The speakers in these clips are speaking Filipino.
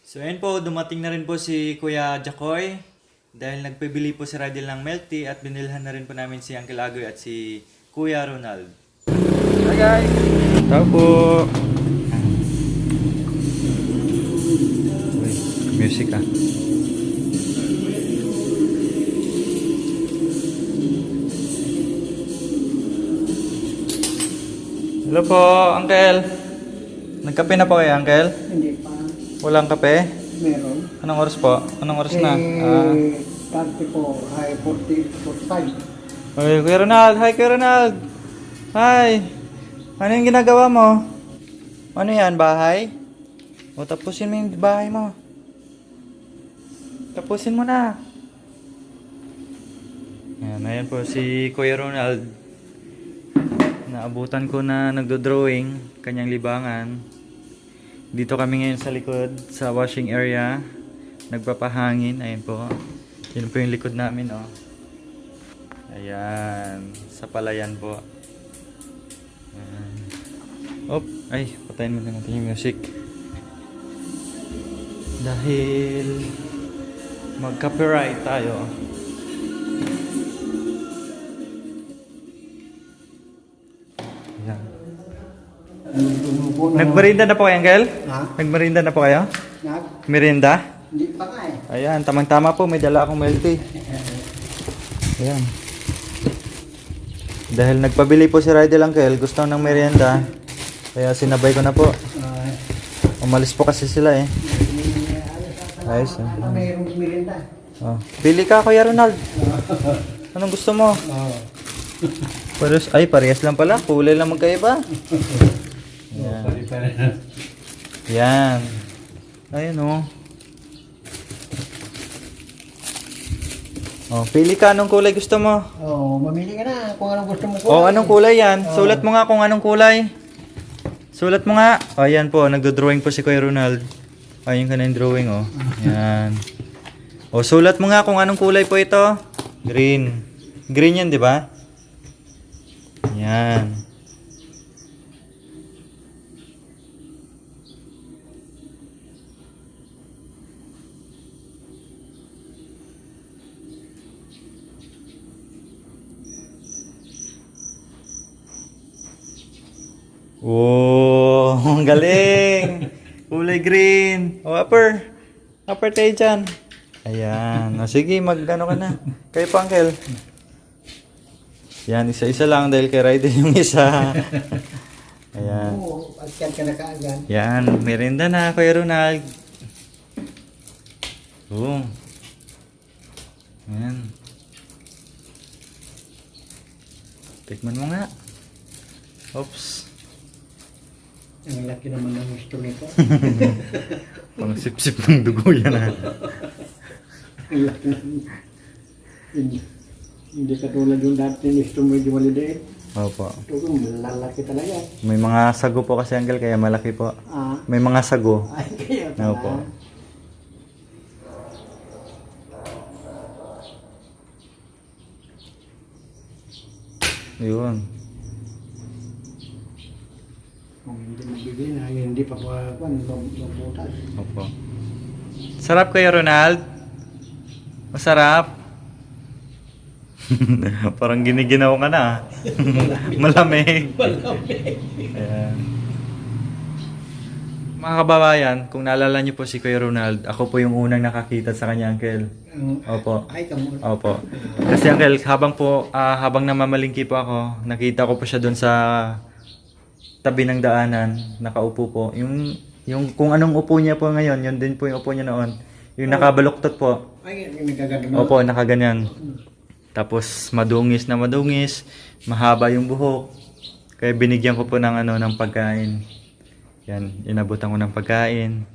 So ayun po, dumating na rin po si Kuya Jacoy dahil nagpabili po si Rydel ng milk tea at binilhan na rin po namin si Uncle Agoy at si Kuya Ronald. Hi guys! Tao po! Uy, music ah. Hello po, Uncle. Nagkape na po kayo, Uncle? Hindi pa. Walang kape? Meron. Anong oras po? Anong oras na? Ah. 34, ay 40, 45. Uy, Kuya Ronald! Hi, Kuya Ronald! Hi! Ano yung ginagawa mo? Ano yan, bahay? O, tapusin mo yung bahay mo. Tapusin mo na. Yan, ayan po si Kuya Ronald. Naabutan ko na nagdo-drawing kanyang libangan. Dito kami ngayon sa likod, sa washing area. Nagpapahangin, ayan po. Yun po yung likod namin, oh. Ayan, sa palayan po. Ayan. Op, ay, patayin muna natin yung music. Dahil mag-copyright tayo. Ayan. Nagmerinda na po kayo, Uncle? Ha? Nagmerinda na po kayo? Nag? Merinda? Hindi pa nga eh. Ayan, tamang-tama po, may dala akong milk tea. Ayan. Dahil nagpabili po si Rydel, Uncle, gusto ng merienda. Kaya sinabay ko na po. Umalis po kasi sila eh. Ayos eh. Mayroong mirinda. Oh. Pili ka, Kuya Ronald. Anong gusto mo? Parehas lang pala. Kulay lang magkaiba. Yan. Yan. Ayun oh. Oh, pili ka anong kulay gusto mo. Oh, mamili ka na kung anong gusto mo ko. Oh, anong kulay yan? Sulat mo nga kung anong kulay. Sulat mo nga. Oh, yan po. Nagdo-drawing po si Kuya Ronald. Ayun ka na yung drawing, oh. Yan. Oh, sulat mo nga kung anong kulay po ito. Green. Green yan, di ba? Yan. Oh, ang galing. Kulay green. Oh, upper. Upper tayo dyan. Ayan. O, sige, mag-ano ka na. Kayo pa, Uncle. Yan, isa-isa lang dahil kay Rydel yung isa. Ayan. Oo, at yan ka na kaagad. Yan, merienda na, Kuya Ronald. Boom. Ayan. Tikman mo nga. Oops. Ang laki naman ng gusto nito. Pang sip-sip ng dugo yan ah. Ang laki naman. Hindi katulad yung dati gusto medyo maliit. Opo. Ito kung lalaki talaga. May mga sago po kasi, Uncle, kaya malaki po. Ah, May mga sago. ay kaya pala. Opo. Yun. Kung hindi magbigay na, hindi pa mabutas. Opo. Sarap kayo, Ronald? Masarap? Parang giniginaw ka na. Malamig. Ayan. Mga kababayan, kung naalala niyo po si Kuya Ronald, ako po yung unang nakakita sa kanya, Uncle. Opo. Ay, kamo. Opo. Kasi, Uncle, habang namamalingki po ako, nakita ko po siya doon sa tabi ng daanan, nakaupo po. Yung kung anong upo niya po ngayon, yun din po yung upo niya noon. Yung nakabaluktot po. Ay, nagagano. Opo, nakaganyan. Tapos madungis na madungis, mahaba yung buhok. Kaya binigyan ko po ng ng pagkain. Yan, inabutan ko ng pagkain.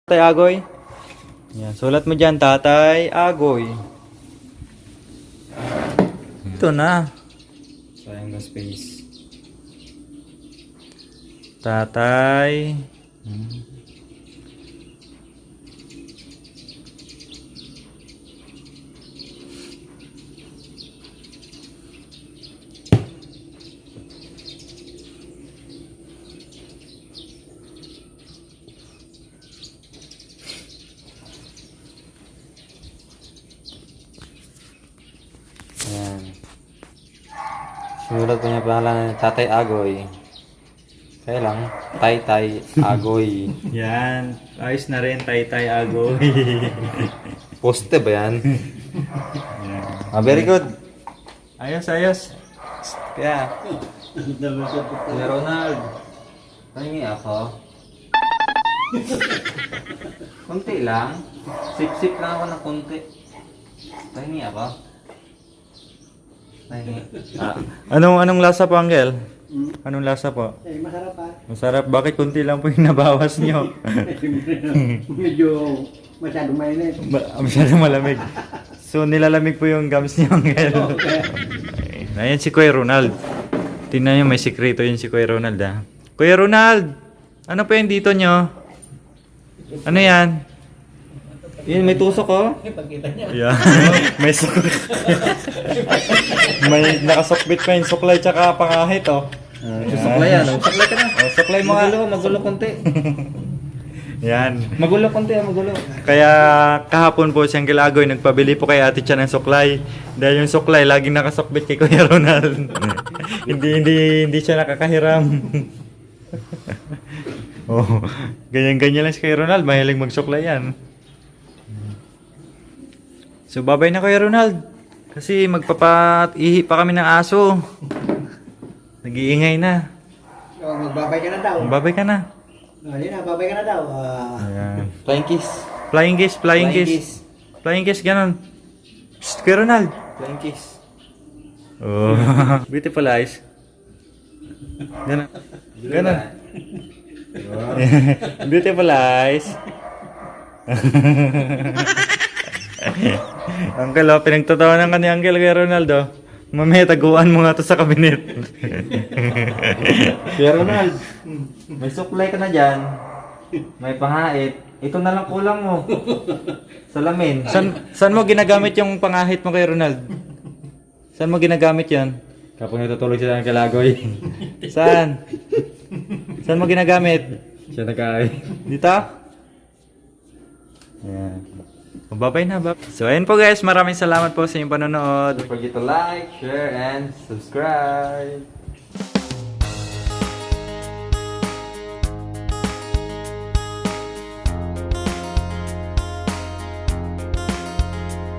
Tatay Agoy. Yan, sulat mo dyan, Tatay Agoy. Ito na. Sayang na space. Tatay. Ayan. Sinulat ko niya pangalan ng Tatay Agoy. Kaya lang, Tay Agoy. Yan. Ayos na rin, Tatay Agoy. Positive ba yan? Very good. Ayos, ayos. Kaya, Kuya Ronald, pahingi ako. Kunti lang. Sip-sip lang ako ng kunti. Pahingi ako. Pahingi. Anong lasa po, Uncle? Anong lasa po? Eh, masarap ha. Masarap. Bakit kunti lang po yung nabawas nyo? Medyo masyado mainit. Masyado malamig. So, nilalamig po yung gums niyo, Uncle. Ayan si Kuya Ronald. Tingnan nyo, may sikreto yun si Kuya Ronald, ha? Kuya Ronald! Ano po yung dito nyo? Ano yan? Yun, may tusok oh. Yeah. May may nakasukbit pa yung suklay tsaka pangahit, oh. Susuklay yan. Susuklay ka na. Oh, suklay mo nga. Magulo konti. Yan. Magulo konti, magulo. Kaya kahapon po siyang Agoy nagpabili po kay ate siya ng suklay. Dahil yung suklay laging nakasukbit kay Kuya Ronald. hindi siya nakakahiram. Oh, ganyan-ganyan lang si Kuya Ronald, mahilig magsuklay yan. So babay na Kuya Ronald. Kasi magpapaihi pa kami ng aso. Nag-iingay na. Oh, magbabay ka na daw. Babay ka na. Oh, yun na, babay ka na daw. Ayan. Flying kiss. Flying kiss, flying kiss. Flying kiss, ganon. Psst, Kuya Ronald. Flying kiss. Oh, beautiful eyes. Ganon. Ganon. Beautiful eyes. Uncle, oh, pinagtatawanan ka ni Uncle kay Ronaldo. Mamaya taguan mo nga to sa kabinet. Kuya Ronald, may suklay ka na dyan. May pangait. Ito na lang kulang mo. Salamin. Saan mo ginagamit yung pangahit mo kay Ronald? Saan mo ginagamit yan? Kapag natutulog siya ng kalagoy. Saan? Saan mo ginagamit? Siya nagkain. Dito? Ayan. Babay na, bab. So, ayun po guys. Maraming salamat po sa inyong panonood. Don't forget to like, share, and subscribe.